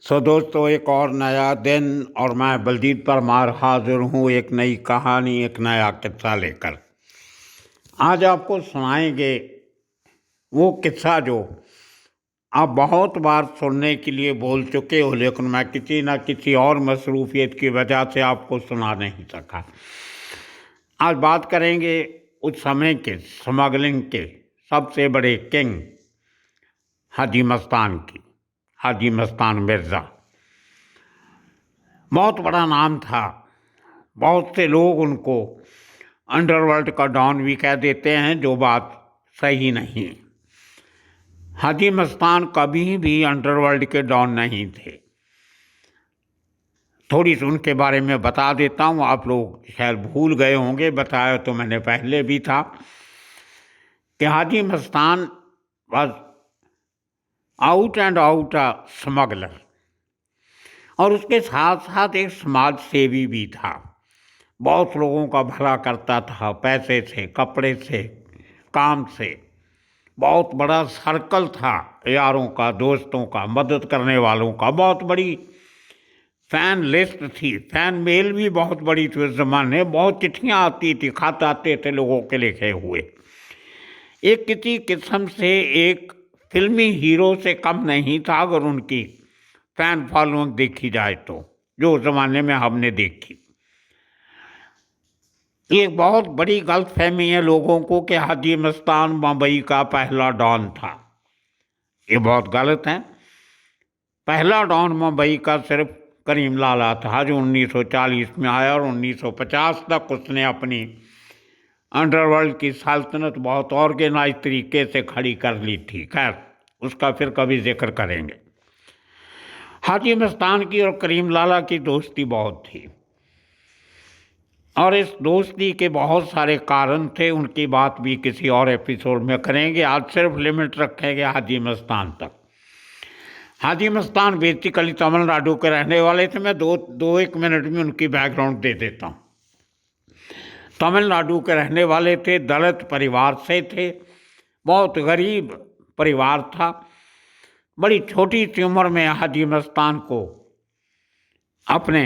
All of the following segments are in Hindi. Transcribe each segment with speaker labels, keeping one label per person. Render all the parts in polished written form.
Speaker 1: दोस्तों, एक और नया दिन और मैं बलजीत परमार हाजिर हूँ एक नई कहानी, एक नया किस्सा लेकर। आज आपको सुनाएंगे वो किस्सा जो आप बहुत बार सुनने के लिए बोल चुके हो, लेकिन मैं किसी न किसी और मसरूफियत की वजह से आपको सुना नहीं सका। आज बात करेंगे उस समय के स्मगलिंग के सबसे बड़े किंग हाजी मस्तान की। हाजी मस्तान मिर्ज़ा बहुत बड़ा नाम था। बहुत से लोग उनको अंडरवर्ल्ड का डॉन भी कह देते हैं, जो बात सही नहीं। हाजी मस्तान कभी भी अंडरवर्ल्ड के डॉन नहीं थे। थोड़ी सी उनके बारे में बता देता हूँ, आप लोग शायद भूल गए होंगे, बताया तो मैंने पहले भी था कि Haji Mastan was out and out a smuggler, और उसके साथ साथ एक समाज सेवी भी था। बहुत लोगों का भला करता था, पैसे से, कपड़े से, काम से। बहुत बड़ा सर्कल था यारों का, दोस्तों का, मदद करने वालों का। बहुत बड़ी फैन लिस्ट थी, फैन मेल भी बहुत बड़ी थी उस ज़माने। बहुत चिट्ठियाँ आती थी, खत आते थे लोगों के लिखे हुए। एक किसी किस्म से एक फिल्मी हीरो से कम नहीं था अगर उनकी फैन फॉलोइंग देखी जाए तो, जो उस ज़माने में हमने देखी। ये बहुत बड़ी गलतफहमी है लोगों को कि हाजी मस्तान मुंबई का पहला डॉन था। ये बहुत गलत है। पहला डॉन मुंबई का सिर्फ करीम लाला था, जो 1940 में आया, और 1950 तक उसने अपनी अंडरवर्ल्ड की सल्तनत बहुत ऑर्गेनाइज तरीके से खड़ी कर ली थी। खैर, उसका फिर कभी जिक्र करेंगे। हाजी मस्तान की और करीम लाला की दोस्ती बहुत थी, और इस दोस्ती के बहुत सारे कारण थे। उनकी बात भी किसी और एपिसोड में करेंगे। आज सिर्फ लिमिट रखेंगे हाजी मस्तान तक। हाजी मस्तान बेसिकली तमिलनाडु के रहने वाले थे। मैं दो एक मिनट में उनकी बैकग्राउंड दे देता हूँ। तमिलनाडु के रहने वाले थे, दलित परिवार से थे, बहुत गरीब परिवार था। बड़ी छोटी सी उम्र में हाजी मस्तान को अपने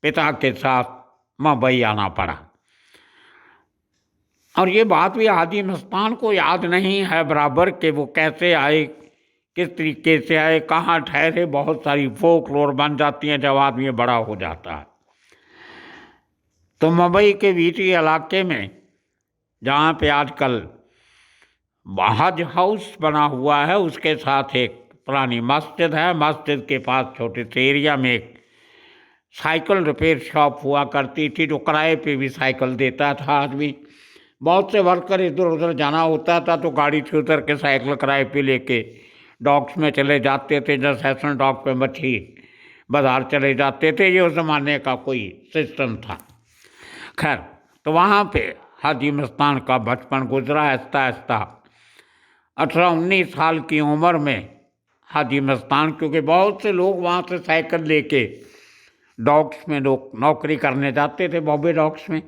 Speaker 1: पिता के साथ मुंबई आना पड़ा, और ये बात भी हाजी मस्तान को याद नहीं है बराबर कि वो कैसे आए, किस तरीके से आए, कहाँ ठहरे। बहुत सारी फोकलोर बन जाती हैं जब आदमी बड़ा हो जाता है। तो मुंबई के वीटी इलाके में, जहाँ पे आजकल हज हाउस बना हुआ है, उसके साथ एक पुरानी मस्जिद है। मस्जिद के पास छोटे से एरिया में एक साइकिल रिपेयर शॉप हुआ करती थी, जो किराए पे भी साइकिल देता था आदमी। बहुत से वर्कर इधर उधर जाना होता था तो गाड़ी से उतर के साइकिल किराए पे लेके डॉक्स में चले जाते थे, जैसे सेशन डॉक पे मच्छी बाजार चले जाते थे। ये उस ज़माने का कोई सिस्टम था। खैर, तो वहाँ पे हाजी मस्तान का बचपन गुजरा। आहिस्ता आहिस्ता 18-19 साल की उम्र में हाजी मस्तान, क्योंकि बहुत से लोग वहाँ से साइकिल लेके डॉक्स में लोग नौकरी करने जाते थे, बॉम्बे डॉक्स में।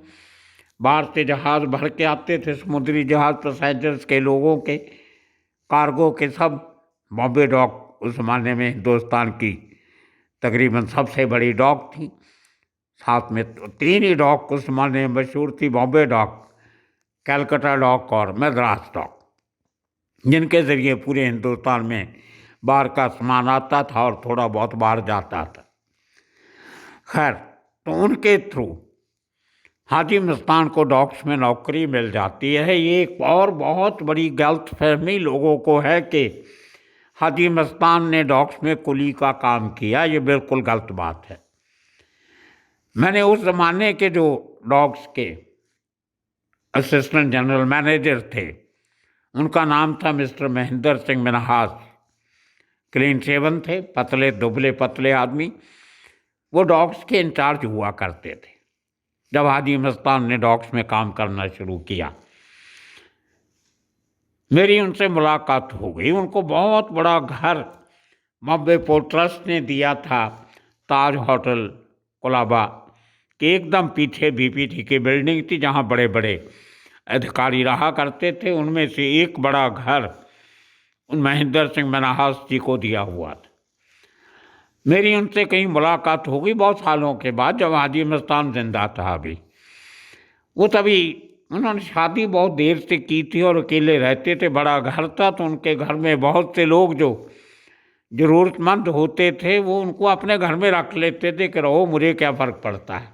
Speaker 1: बाहर से जहाज़ भर के आते थे, समुद्री जहाज़, पैसेंजर्स के, लोगों के, कार्गो के, सब बॉम्बे डॉक उस ज़माने में हिंदुस्तान की तकरीबन सबसे बड़ी डॉक थी। साथ में 3 ही डॉक उस ज़माने में मशहूर थी, बॉम्बे डॉक, कलकत्ता डॉक और मद्रास डॉक, जिनके ज़रिए पूरे हिंदुस्तान में बाहर का सामान आता था और थोड़ा बहुत बाहर जाता था। खैर, तो उनके थ्रू हाजी मस्तान को डॉक्स में नौकरी मिल जाती है। ये एक और बहुत बड़ी गलतफहमी लोगों को है कि हाजी मस्तान ने डॉक्स में कुली का काम किया। ये बिल्कुल गलत बात है। मैंने उस ज़माने के जो डॉक्स के असिस्टेंट जनरल मैनेजर थे, उनका नाम था mister Mahendra Singh Minhas. Clean shaven थे, पतले दुबले पतले आदमी। वो डॉक्स के इंचार्ज हुआ करते थे जब हाजी मस्तान ने डॉक्स में काम करना शुरू किया। मेरी उनसे मुलाकात हो गई। उनको बहुत बड़ा घर मुंबई पोर्ट ट्रस्ट ने दिया था, ताज होटल कोलाबा के एकदम पीछे बीपीटी की बिल्डिंग थी, जहाँ बड़े बड़े अधिकारी रहा करते थे। उनमें से एक बड़ा घर उन महेंद्र सिंह मिन्हास जी को दिया हुआ था। मेरी उनसे कहीं मुलाकात हो गई बहुत सालों के बाद, जब हाजी मस्तान जिंदा था अभी। वो तभी उन्होंने शादी बहुत देर से की थी और अकेले रहते थे, बड़ा घर था, तो उनके घर में बहुत से लोग जो ज़रूरतमंद होते थे वो उनको अपने घर में रख लेते थे कि रहो, मुझे क्या फ़र्क पड़ता है।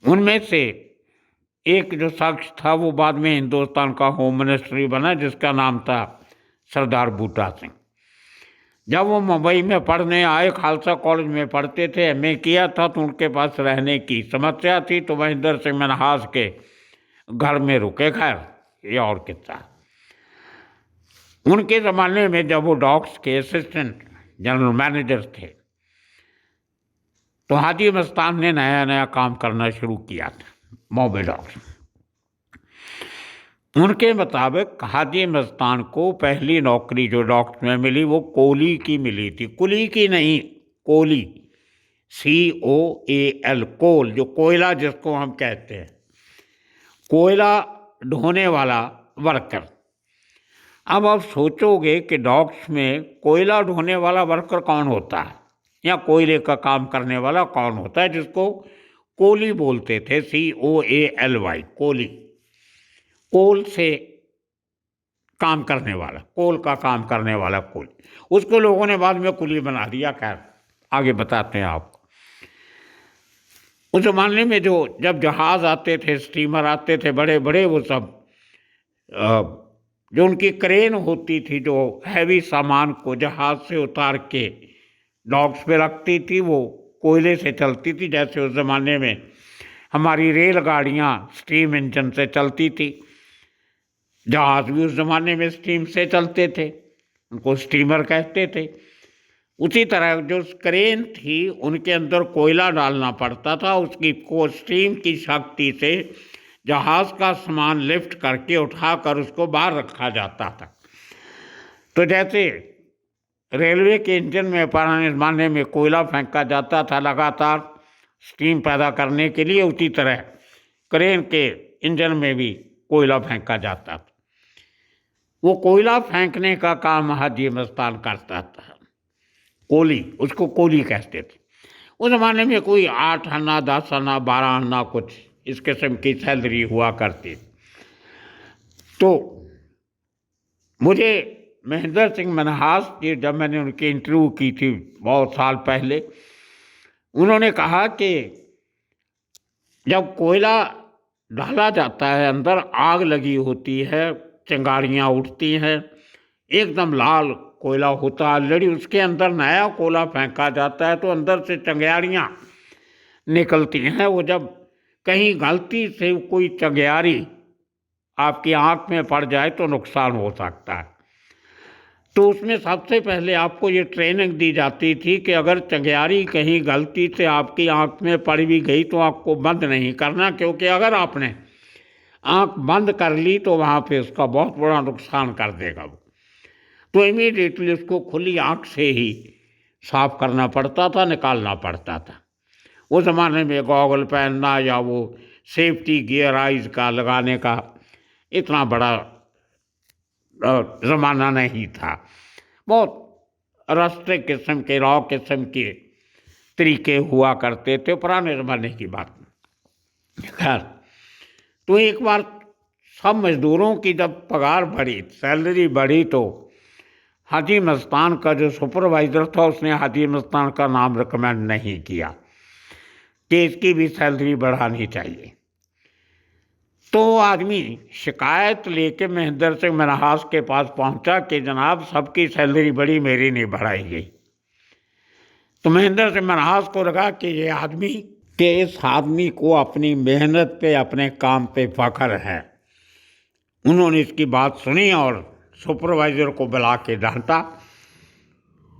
Speaker 1: उनमें से एक जो शख्स था वो बाद में हिंदुस्तान का होम मिनिस्ट्री बना, जिसका नाम था सरदार बूटा सिंह। जब वो मुंबई में पढ़ने आए, खालसा कॉलेज में पढ़ते थे, एमए किया था, तो उनके पास रहने की समस्या थी, तो महेंद्र सिंह मनहास के घर में रुके। खैर, ये और किस्सा। उनके ज़माने में जब वो डॉक्स के असिस्टेंट जनरल मैनेजर थे, तो हाजी मस्तान ने नया नया काम करना शुरू किया था बॉम्बे डॉक्स। उनके मुताबिक हाजी मस्तान को पहली नौकरी जो डॉक्स में मिली वो कोली की मिली थी, कुली की नहीं, कोली, COAL, कोल, जो कोयला जिसको हम कहते हैं, कोयला ढोने वाला वर्कर। अब आप सोचोगे कि डॉक्स में कोयला ढोने वाला वर्कर कौन होता है, या कोयले का काम करने वाला कौन होता है, जिसको कोली बोलते थे, COALY, कोली, कोल से काम करने वाला, कोल का काम करने वाला कोली। उसको लोगों ने बाद में कुली बना दिया। खैर, आगे बताते हैं आपको। उस जमाने में जो जब जहाज़ आते थे, स्टीमर आते थे बड़े बड़े, वो सब जो उनकी क्रेन होती थी जो हैवी सामान को जहाज़ से उतार के डॉक्स पे रखती थी, वो कोयले से चलती थी। जैसे उस ज़माने में हमारी रेलगाड़ियाँ स्टीम इंजन से चलती थी, जहाज़ भी उस ज़माने में स्टीम से चलते थे, उनको स्टीमर कहते थे। उसी तरह जो क्रेन थी उनके अंदर कोयला डालना पड़ता था, उसकी को स्टीम की शक्ति से जहाज़ का सामान लिफ्ट करके उठाकर उसको बाहर रखा जाता था। तो जैसे रेलवे के इंजन में पुराने ज़माने में कोयला फेंका जाता था लगातार स्टीम पैदा करने के लिए, उसी तरह क्रेन के इंजन में भी कोयला फेंका जाता था। वो कोयला फेंकने का काम हाजी मस्तान करता था, कोली, उसको कोली कहते थे। उस ज़माने में कोई 8 आना, 10 आना, 12 आना, कुछ इस किस्म की सैलरी हुआ करती। तो मुझे महेंद्र सिंह मनहास जी, जब मैंने उनकी इंटरव्यू की थी बहुत साल पहले, उन्होंने कहा कि जब कोयला डाला जाता है, अंदर आग लगी होती है, चिंगारियाँ उठती हैं, एकदम लाल कोयला होता है ऑलरेडी, उसके अंदर नया कोयला फेंका जाता है तो अंदर से चिंगारियाँ निकलती हैं। वो जब कहीं गलती से कोई चिंगारी आपकी आँख में पड़ जाए तो नुकसान हो सकता है। तो उसमें सबसे पहले आपको ये ट्रेनिंग दी जाती थी कि अगर चिंगारी कहीं गलती से आपकी आँख में पड़ भी गई तो आपको बंद नहीं करना, क्योंकि अगर आपने आँख बंद कर ली तो वहाँ पे उसका बहुत बड़ा नुकसान कर देगा वो। तो इमीडिएटली उसको खुली आँख से ही साफ करना पड़ता था, निकालना पड़ता था। उस ज़माने में गॉगल पहनना या वो सेफ्टी गियर आइज का लगाने का इतना बड़ा ज़माना नहीं था, बहुत रस्ते किस्म के, रॉ किस्म के तरीके हुआ करते थे, पुराने ज़माने की बात। खैर, तो एक बार सब मज़दूरों की जब पगार बढ़ी, सैलरी बढ़ी, तो हाजी मस्तान का जो सुपरवाइज़र था उसने हाजी मस्तान का नाम रिकमेंड नहीं किया कि इसकी भी सैलरी बढ़ानी चाहिए। तो आदमी शिकायत लेके महेंद्र सिंह मनहास के पास पहुंचा कि जनाब सबकी सैलरी बढ़ी, मेरी नहीं बढ़ाई गई। तो महेंद्र सिंह मनहास को लगा कि ये आदमी, कि इस आदमी को अपनी मेहनत पे, अपने काम पे फख्र है। उन्होंने इसकी बात सुनी और सुपरवाइज़र को बुला के डांटा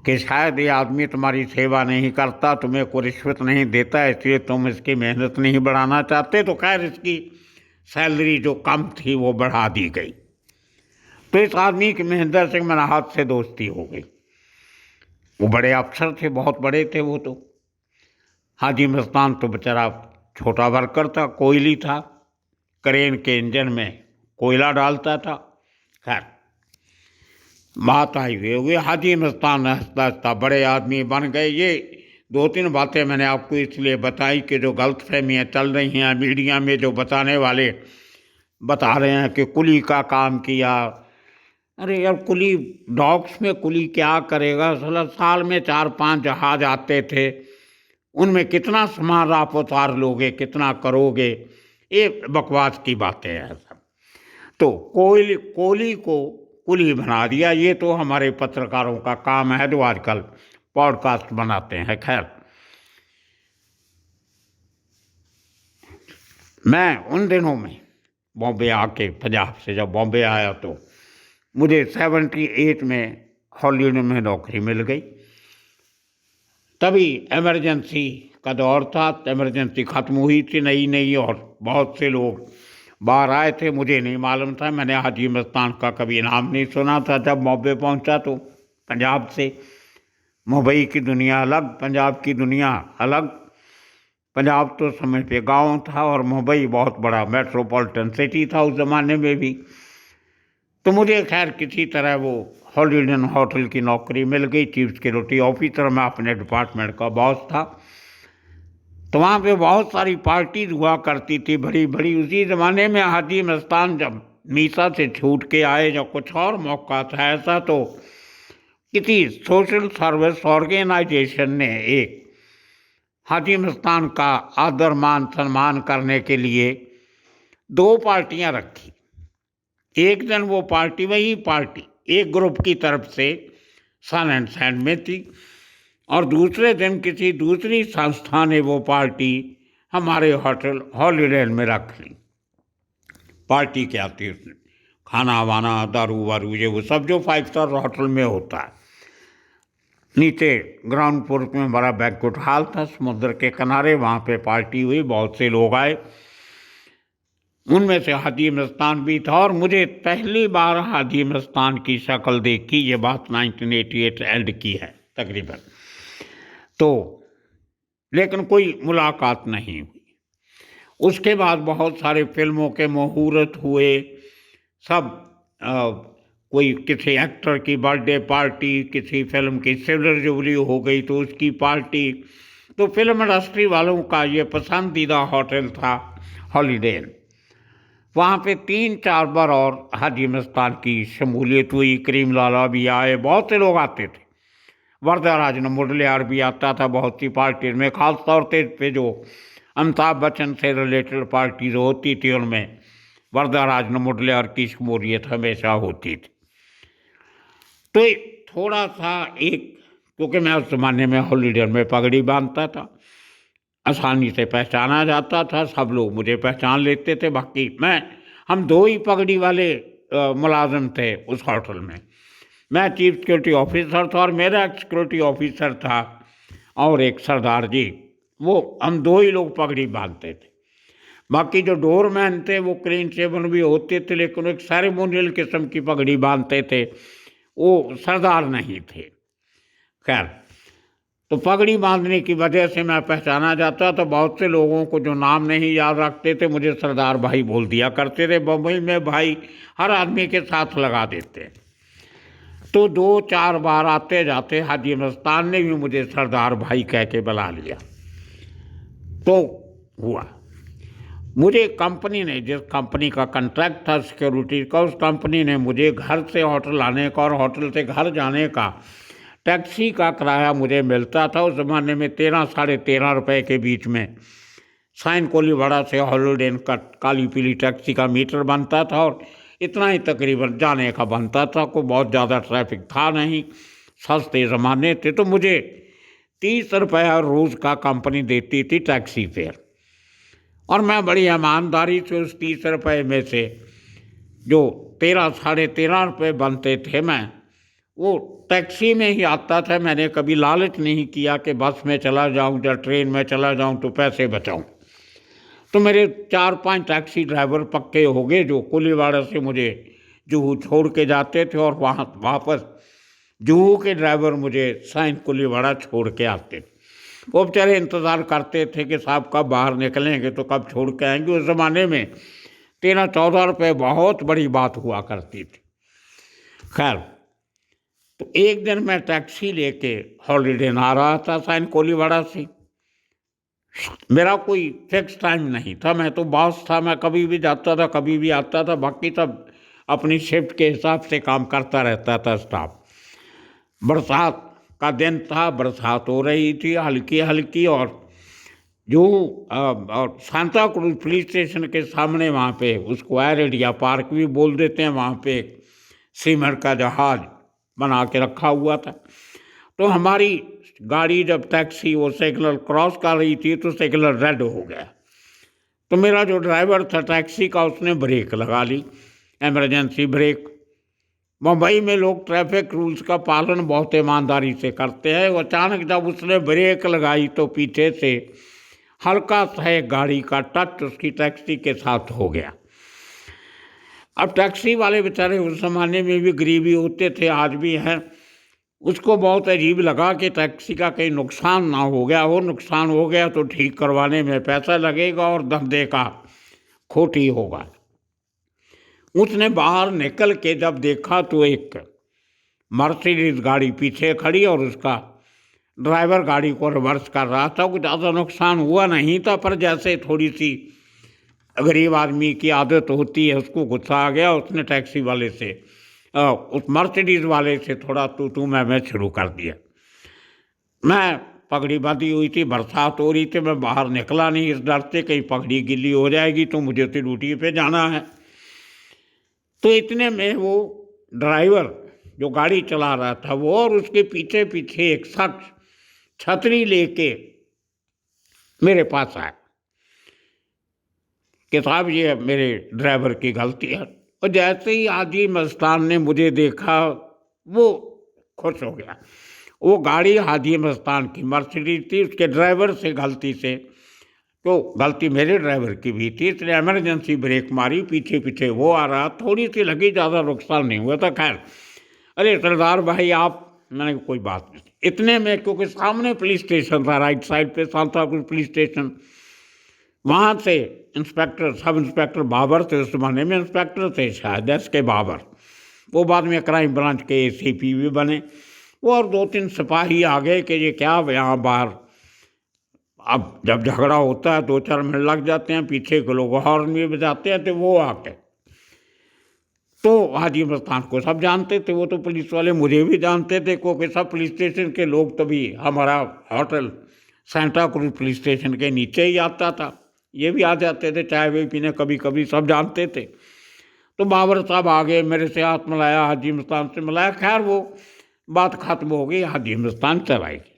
Speaker 1: कि शायद ये आदमी तुम्हारी सेवा नहीं करता, तुम्हें कोई रिश्वत नहीं देता, इसलिए तुम इसकी मेहनत नहीं बढ़ाना चाहते। तो खैर इसकी सैलरी जो कम थी वो बढ़ा दी गई। तो इस आदमी की महेंद्र सिंह मनहास से दोस्ती हो गई। वो बड़े अफसर थे, बहुत बड़े थे वो। तो हाजी मस्तान तो बेचारा छोटा वर्कर था, कोयली था, क्रेन के इंजन में कोयला डालता था। खैर, बात आई हुई हाजी मस्तान हंसता हंसता बड़े आदमी बन गए। ये दो तीन बातें मैंने आपको इसलिए बताई कि जो गलतफहमियाँ चल रही हैं मीडिया में, जो बताने वाले बता रहे हैं कि कुली का काम किया। अरे यार, कुली डॉक्स में कुली क्या करेगा? साल में 4-5 जहाज आते थे, उनमें कितना सामान आप उतार लोगे, कितना करोगे? ये बकवास की बातें हैं सब। तो कोहली को कुली बना दिया। ये तो हमारे पत्रकारों का काम है जो आजकल पॉडकास्ट बनाते हैं। खैर, मैं उन दिनों में बॉम्बे आके, पंजाब से जब बॉम्बे आया तो मुझे 78 में हॉलीवुड में नौकरी मिल गई। तभी इमरजेंसी का दौर था, इमरजेंसी ख़त्म हुई थी नई नई और बहुत से लोग बाहर आए थे। मुझे नहीं मालूम था, मैंने हाजी मस्तान का कभी नाम नहीं सुना था। जब बॉम्बे पहुंचा तो पंजाब से मुंबई की दुनिया अलग, पंजाब की दुनिया अलग। पंजाब तो समय पे गांव था और मुंबई बहुत बड़ा मेट्रोपॉलिटन सिटी था उस ज़माने में भी। तो मुझे खैर किसी तरह वो हॉलिडे होटल की नौकरी मिल गई, चीफ सिक्योरिटी ऑफिसर। मैं अपने डिपार्टमेंट का बॉस था। तो वहाँ पे बहुत सारी पार्टीज हुआ करती थी बड़ी बड़ी। उसी ज़माने में हाजी मस्तान जब मीसा से छूट के आए, जब कुछ और मौका था ऐसा, तो किसी सोशल सर्विस ऑर्गेनाइजेशन ने एक हाजी मस्तान का आदर मान सम्मान करने के लिए 2 पार्टियां रखी। एक दिन वो पार्टी, वही पार्टी एक ग्रुप की तरफ से सन एंड सैंड में थी, और दूसरे दिन किसी दूसरी संस्था ने वो पार्टी हमारे होटल हॉलीडे में रख ली। पार्टी क्या थी उसमें? खाना वाना, दारू वारू, ये वो सब जो 5 स्टार होटल में होता है। नीचे ग्राउंड फ्लोर में बड़ा बैंक्वेट हॉल था समुद्र के किनारे, वहाँ पे पार्टी हुई, बहुत से लोग आए। उनमें से हाजी मस्तान भी था, और मुझे पहली बार हाजी मस्तान की शक्ल देखी, ये बात 1988 एंड की है तकरीबन। तो लेकिन कोई मुलाकात नहीं हुई। उसके बाद बहुत सारे फिल्मों के मुहूर्त हुए, सब कोई किसी एक्टर की बर्थडे पार्टी, किसी फिल्म की सिल्वर जुबली हो गई तो उसकी पार्टी। तो फिल्म इंडस्ट्री वालों का ये पसंदीदा होटल था हॉलीडे। वहाँ पे 3-4 बार और हाजी मस्तान की शमूलियत हुई। करीम लाला भी आए, बहुत से लोग आते थे। वरदाराज मुडलियार भी आता था बहुत सी पार्टी में, ख़ास तौर पे जो अमिताभ बच्चन से रिलेटेड पार्टीज होती थी उनमें वरदाराज मुडलियार की शमूलियत हमेशा होती थी। तो थोड़ा सा क्योंकि मैं उस ज़माने में हॉलीडे में पगड़ी बांधता था, आसानी से पहचाना जाता था, सब लोग मुझे पहचान लेते थे। बाकी हम 2 ही पगड़ी वाले मुलाजिम थे उस होटल में। मैं चीफ सिक्योरिटी ऑफिसर था और मेरा एक सिक्योरिटी ऑफिसर था और एक सरदार जी, वो हम 2 ही लोग पगड़ी बांधते थे। बाकी जो डोरमैन थे वो क्लीन शेवन भी होते थे, लेकिन एक सेरेमोनियल किस्म की पगड़ी बांधते थे, वो सरदार नहीं थे। खैर, तो पगड़ी बांधने की वजह से मैं पहचाना जाता। तो बहुत से लोगों को जो नाम नहीं याद रखते थे मुझे सरदार भाई बोल दिया करते थे। बम्बई में भाई हर आदमी के साथ लगा देते। तो 2-4 बार आते जाते हाजी मस्तान ने भी मुझे सरदार भाई कह के बुला लिया। तो हुआ, मुझे कंपनी ने, जिस कंपनी का कॉन्ट्रैक्ट था सिक्योरिटी का, उस कंपनी ने मुझे घर से होटल आने का और होटल से घर जाने का टैक्सी का किराया मुझे मिलता था। उस ज़माने में 13-13.5 रुपये के बीच में साइन कोलीवाड़ा से हॉलीडे का काली पीली टैक्सी का मीटर बनता था, और इतना ही तकरीबन जाने का बनता था। कोई बहुत ज़्यादा ट्रैफिक था नहीं, सस्ते ज़माने थे। तो मुझे 30 रुपया रोज़ का कंपनी देती थी टैक्सी फेयर, और मैं बड़ी ईमानदारी से उस 30 रुपये में से जो 13-13.5 रुपये बनते थे, मैं वो टैक्सी में ही आता था। मैंने कभी लालच नहीं किया कि बस में चला जाऊं या ट्रेन में चला जाऊं तो पैसे बचाऊं। तो मेरे 4-5 टैक्सी ड्राइवर पक्के हो गए जो कोलीवाड़ा से मुझे जुहू छोड़ के जाते थे, और वहाँ वापस जुहू के ड्राइवर मुझे साइन कोलीवाड़ा छोड़ के आते थे। वो बेचारे इंतज़ार करते थे कि साहब कब बाहर निकलेंगे तो कब छोड़ के आएंगे। उस ज़माने में 13-14 रुपये बहुत बड़ी बात हुआ करती थी। खैर, तो एक दिन मैं टैक्सी लेके हॉलीडे आ रहा था साइन कोलीवाड़ा से। मेरा कोई फिक्स टाइम नहीं था, मैं तो बॉस था, मैं कभी भी जाता था कभी भी आता था, बाकी सब अपनी शिफ्ट के हिसाब से काम करता रहता था स्टाफ। बरसात का दिन था, बरसात हो रही थी हल्की हल्की, और जो और सांता क्रूज पुलिस स्टेशन के सामने वहाँ पे, उसको एयर इंडिया पार्क भी बोल देते हैं, वहाँ पे सीमेंट का जहाज बना के रखा हुआ था। तो हमारी गाड़ी जब टैक्सी वो सिग्नल क्रॉस कर रही थी तो सिग्नल रेड हो गया। तो मेरा जो ड्राइवर था टैक्सी का, उसने ब्रेक लगा ली, इमरजेंसी ब्रेक। मुंबई में लोग ट्रैफिक रूल्स का पालन बहुत ईमानदारी से करते हैं। अचानक जब उसने ब्रेक लगाई तो पीछे से हल्का सा एक गाड़ी का टच उसकी टैक्सी के साथ हो गया। अब टैक्सी वाले बेचारे उस ज़माने में भी गरीबी होते थे, आज भी हैं, उसको बहुत अजीब लगा कि टैक्सी का कहीं नुकसान ना हो गया हो। नुकसान हो गया तो ठीक करवाने में पैसा लगेगा और धंधे का खोटी होगा। उसने बाहर निकल के जब देखा तो एक मर्सिडीज गाड़ी पीछे खड़ी और उसका ड्राइवर गाड़ी को रिवर्स कर रहा था। कुछ ज़्यादा नुकसान हुआ नहीं था, पर जैसे थोड़ी सी गरीब आदमी की आदत होती है, उसको गुस्सा आ गया। उसने टैक्सी वाले से उस मर्सिडीज वाले से थोड़ा तू मैं शुरू कर दिया। मैं पगड़ी बांधी हुई थी, बरसात हो रही थी, मैं बाहर निकला नहीं इस डर से कहीं पगड़ी गिल्ली हो जाएगी तो मुझे तो ड्यूटी पे जाना है। तो इतने में वो ड्राइवर जो गाड़ी चला रहा था वो और उसके पीछे पीछे एक शख्स छतरी लेके मेरे पास आया कि साहब ये मेरे ड्राइवर की गलती है। और जैसे ही हाजी मस्तान ने मुझे देखा वो खुश हो गया। वो गाड़ी हाजी मस्तान की मर्सिडीज थी, उसके ड्राइवर से गलती से, तो गलती मेरे ड्राइवर की भी थी, इसलिए इमरजेंसी ब्रेक मारी, पीछे पीछे वो आ रहा, थोड़ी सी लगी, ज़्यादा नुकसान नहीं हुआ था। खैर, अरे सरदार भाई आप, मैंने कोई बात नहीं। इतने में क्योंकि सामने पुलिस स्टेशन था, राइट साइड पे सांताक्रूज पुलिस स्टेशन, वहाँ से इंस्पेक्टर, सब इंस्पेक्टर बाबर थे, उस जमाने में इंस्पेक्टर थे शायद एस के बाबर, वो बाद में क्राइम ब्रांच के एसीपी भी बने। वो और 2-3 सिपाही आ गए कि ये क्या यहाँ बाहर, अब जब झगड़ा होता है 2-4 मिनट लग जाते हैं, पीछे के लोग हॉर्न भी बजाते हैं, तो वो आके, तो हाजी मस्तान को सब जानते थे, वो तो पुलिस वाले मुझे भी जानते थे, क्योंकि सब पुलिस स्टेशन के लोग, तभी हमारा hotel Santa cruise police station के नीचे ही आता था, ये भी आ जाते थे चाय वे पीने कभी कभी, सब जानते थे। तो बाबर साहब आ गए, मेरे से हाथ मिलाया, हाजी मस्तान से मिलाया। खैर वो बात खत्म हो गई, हाजी मस्तान चलाई गई।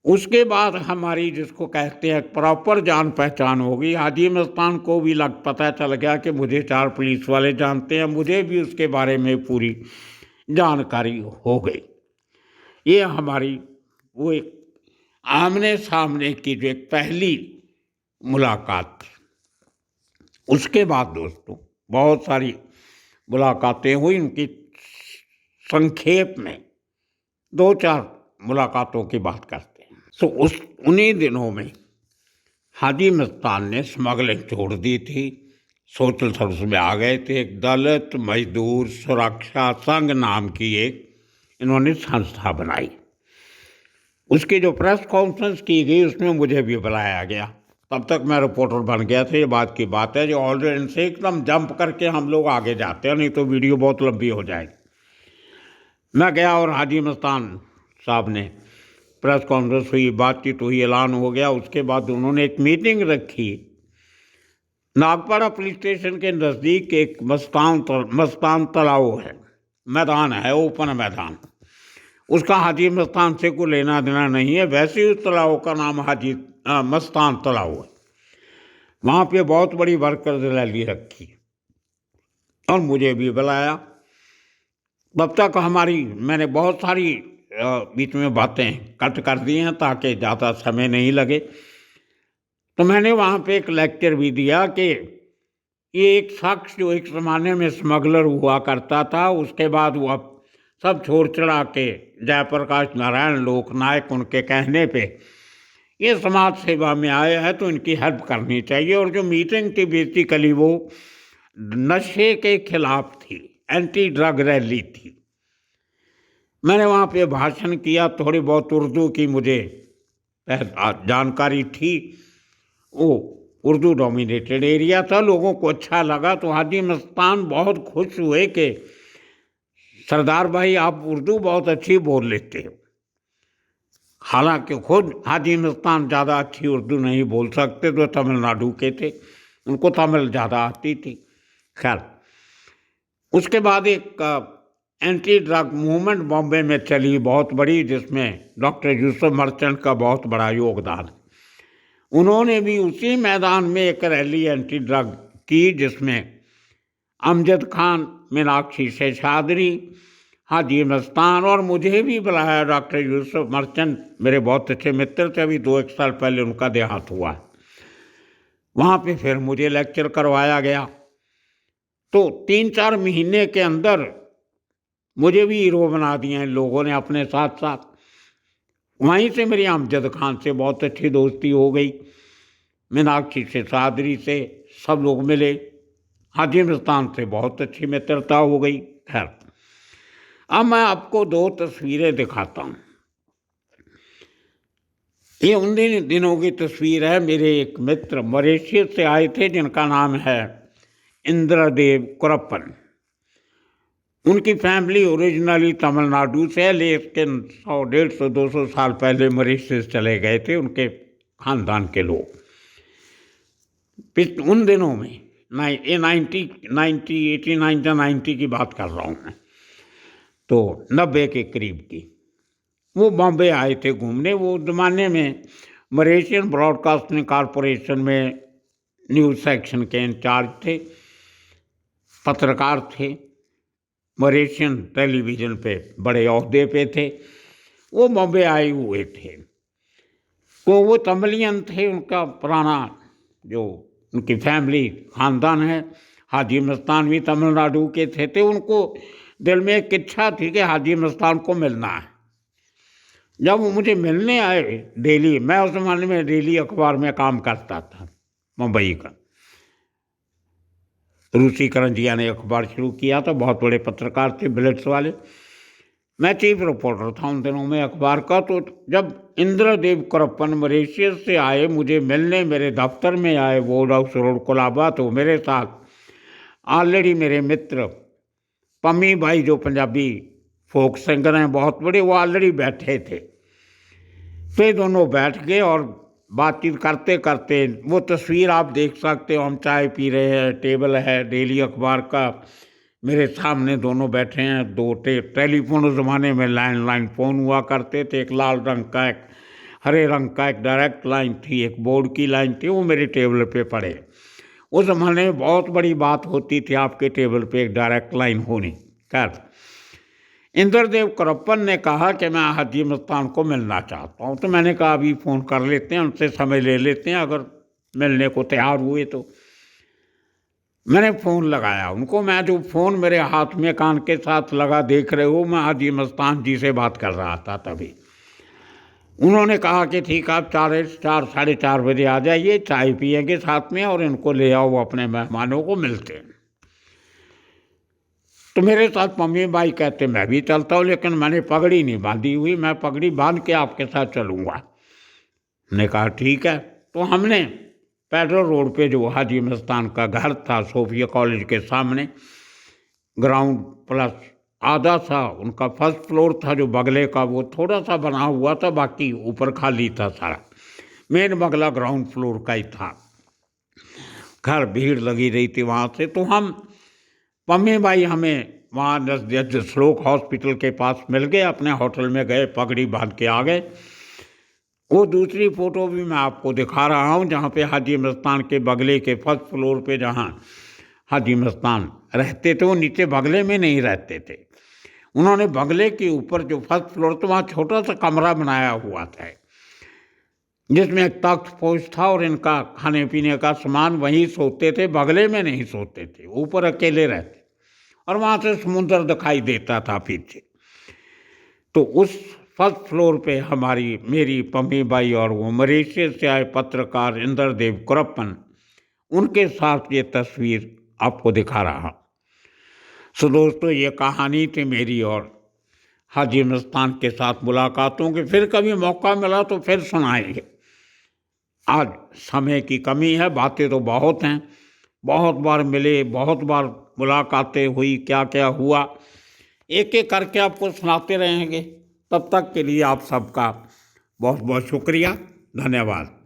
Speaker 1: उसके बाद हमारी जिसको कहते हैं प्रॉपर जान पहचान हो गई। हाजी मस्तान को भी पता चल गया कि मुझे 4 पुलिस वाले जानते हैं, मुझे भी उसके बारे में पूरी जानकारी हो गई। ये हमारी वो एक आमने सामने की जो एक पहली मुलाकात थी। उसके बाद दोस्तों बहुत सारी मुलाकातें हुई, उनकी संक्षेप में 2-4 मुलाकातों की बात करते हैं। तो उन्हीं दिनों में हाजी मस्तान ने स्मगलिंग छोड़ दी थी, सोशल सर्विस में आ गए थे। एक दलित मजदूर सुरक्षा संघ नाम की एक इन्होंने संस्था बनाई। उसकी जो प्रेस कॉन्फ्रेंस की गई उसमें मुझे भी बुलाया गया। तब तक मैं रिपोर्टर बन गया था। ये बात की बात है जो ऑलरेडी इनसे एकदम जंप करके हम लोग आगे जाते हैं, नहीं तो वीडियो बहुत लंबी हो जाएगी। मैं गया और हाजी मस्तान साहब ने प्रेस कॉन्फ्रेंस हुई, बातचीत हुई, ऐलान हो गया। उसके बाद उन्होंने एक मीटिंग रखी। नागपाड़ा पुलिस स्टेशन के नज़दीक एक मस्तान तालाब है, मैदान है, ओपन मैदान। उसका हाजी मस्तान से कोई लेना देना नहीं है, वैसे ही उस तालाब का नाम हाजी मस्तान तालाब है। वहाँ पे बहुत बड़ी वर्कर्स रैली रखी और मुझे भी बुलाया। तब तक मैंने बहुत सारी बीच में बातें कट कर दी हैं ताकि ज़्यादा समय नहीं लगे। तो मैंने वहाँ पे एक लेक्चर भी दिया कि ये एक शख्स जो एक ज़माने में स्मगलर हुआ करता था, उसके बाद वो अब सब छोड़ छड़ा के जयप्रकाश नारायण लोकनायक उनके कहने पे ये समाज सेवा में आए हैं, तो इनकी हेल्प करनी चाहिए। और जो मीटिंग थी बेसिकली वो नशे के खिलाफ थी, एंटी ड्रग रैली थी। मैंने वहाँ पे भाषण किया, थोड़ी बहुत उर्दू की मुझे जानकारी थी। वो उर्दू डोमिनेटेड एरिया था, लोगों को अच्छा लगा। तो हाजी मस्तान बहुत खुश हुए कि सरदार भाई आप उर्दू बहुत अच्छी बोल लेते हो। हालांकि खुद हाजी मस्तान ज़्यादा अच्छी उर्दू नहीं बोल सकते, तो तमिलनाडु के थे, उनको तमिल ज़्यादा आती थी। खैर, उसके बाद एक एंटी ड्रग मूवमेंट बॉम्बे में चली बहुत बड़ी, जिसमें डॉक्टर यूसुफ मर्चेंट का बहुत बड़ा योगदान। उन्होंने भी उसी मैदान में एक रैली एंटी ड्रग की, जिसमें अमजद खान, मीनाक्षी शेषाद्री, हाजी मस्तान और मुझे भी बुलाया। डॉक्टर यूसुफ मर्चेंट मेरे बहुत अच्छे मित्र थे, अभी 2-1 साल पहले उनका देहांत हुआ। वहाँ पे फिर मुझे लेक्चर करवाया गया। तो 3-4 महीने के अंदर मुझे भी हीरो बना दिया इन लोगों ने अपने साथ साथ। वहीं से मेरी अमजद खान से बहुत अच्छी दोस्ती हो गई, मीनाक्षी शेषाद्री से सब लोग मिले, हाजी मस्तान से बहुत अच्छी मित्रता हो गई। खैर, अब मैं आपको 2 तस्वीरें दिखाता हूँ। ये उन दिनों की तस्वीर है। मेरे एक मित्र मॉरिशस से आए थे, जिनका नाम है इंद्रदेव कुरप्पन। उनकी फैमिली ओरिजिनली तमिलनाडु से है, लेकिन 100, 150, 200 साल पहले मॉरिशस चले गए थे उनके खानदान के लोग। उन दिनों में 89 की बात कर रहा हूँ मैं, तो 90 के करीब की। वो बॉम्बे आए थे घूमने। वो ज़माने में मलेशियन ब्रॉडकास्टिंग कॉरपोरेशन में न्यूज़ सेक्शन के इंचार्ज थे, पत्रकार थे, मलेशियन टेलीविज़न पे बड़े ओहदे पे थे। वो बॉम्बे आए हुए थे। तो वो तमिलियन थे, उनका पुराना जो उनकी फैमिली ख़ानदान है, हाजी मस्तान भी तमिलनाडु के थे। उनको दिल में एक इच्छा थी कि हाजी मस्तान को मिलना है। जब वो मुझे मिलने आए डेली, मैं उस ज़माने में डेली अखबार में काम करता था, मुंबई का। रूसी करंजिया ने अखबार शुरू किया था, बहुत बड़े पत्रकार थे, बिलेट्स वाले। मैं चीफ रिपोर्टर था उन दिनों में अखबार का। तो जब इंद्रदेव कुरप्पन मॉरिशस से आए मुझे मिलने, मेरे दफ्तर में आए, बोर्ड हाउस रोड कोलाबा, तो मेरे साथ ऑलरेडी मेरे मित्र पम्मी भाई, जो पंजाबी फोक सिंगर हैं बहुत बड़े, वो ऑलरेडी बैठे थे। तो ये दोनों बैठ गए और बातचीत करते करते, वो तस्वीर आप देख सकते हो, हम चाय पी रहे हैं, टेबल है डेली अखबार का, मेरे सामने दोनों बैठे हैं। 2 टेलीफोन उस ज़माने में लैंडलाइन फ़ोन हुआ करते थे, एक लाल रंग का, एक हरे रंग का, एक डायरेक्ट लाइन थी, एक बोर्ड की लाइन थी, वो मेरे टेबल पे पड़े। उस ज़माने में बहुत बड़ी बात होती थी आपके टेबल पे एक डायरेक्ट लाइन होनी। खैर, इंद्रदेव कुरप्पन ने कहा कि मैं हाजी मस्तान को मिलना चाहता हूँ। तो मैंने कहा अभी फ़ोन कर लेते हैं, उनसे समय ले लेते हैं, अगर मिलने को तैयार हुए तो। मैंने फ़ोन लगाया उनको। मैं जो फ़ोन मेरे हाथ में कान के साथ लगा देख रहे हो, मैं हाजी मस्तान जी से बात कर रहा था तभी। उन्होंने कहा कि ठीक, आप 4-4:30 बजे आ जाइए, चाय पिएंगे साथ में और इनको ले आओ, अपने मेहमानों को मिलते हैं। तो मेरे साथ मम्मी भाई कहते मैं भी चलता हूँ, लेकिन मैंने पगड़ी नहीं बांधी हुई, मैं पगड़ी बांध के आपके साथ चलूँगा। ने कहा ठीक है। तो हमने पेट्रोल रोड पे जो हाजी मस्तान का घर था, सोफिया कॉलेज के सामने, ग्राउंड प्लस आधा सा उनका फर्स्ट फ्लोर था, जो बगले का वो थोड़ा सा बना हुआ था, बाकी ऊपर खाली था सारा। मेन बगला ग्राउंड फ्लोर का ही था। घर भीड़ लगी रही थी वहाँ से। तो हम मम्मी भाई हमें वहाँ श्लोक हॉस्पिटल के पास मिल गए, अपने होटल में गए, पगड़ी बांध के आ गए। वो दूसरी फ़ोटो भी मैं आपको दिखा रहा हूँ, जहाँ पे हाजी मस्तान के बगले के फर्स्ट फ्लोर पे जहाँ हाजी मस्तान रहते थे, वो नीचे बगले में नहीं रहते थे। उन्होंने बगले के ऊपर जो फर्स्ट फ्लोर था, वहाँ छोटा सा कमरा बनाया हुआ था, जिसमें एक तख्त पोश था और इनका खाने पीने का सामान, वहीं सोते थे, बगले में नहीं सोते थे, ऊपर अकेले रहते। और वहाँ से समुंदर दिखाई देता था पीछे। तो उस फर्स्ट फ्लोर पे मेरी पम्मी बाई और वो मलेशिया से आए पत्रकार इंद्रदेव कुरप्पन, उनके साथ ये तस्वीर आपको दिखा रहा। सो दोस्तों, ये कहानी थी मेरी और हाजी मस्तान के साथ मुलाकातों की फिर कभी मौका मिला तो फिर सुनाएंगे। आज समय की कमी है, बातें तो बहुत हैं, बहुत बार मिले, बहुत बार मुलाकातें हुई, क्या क्या हुआ एक एक करके आपको सुनाते रहेंगे। तब तक के लिए आप सबका बहुत बहुत शुक्रिया, धन्यवाद।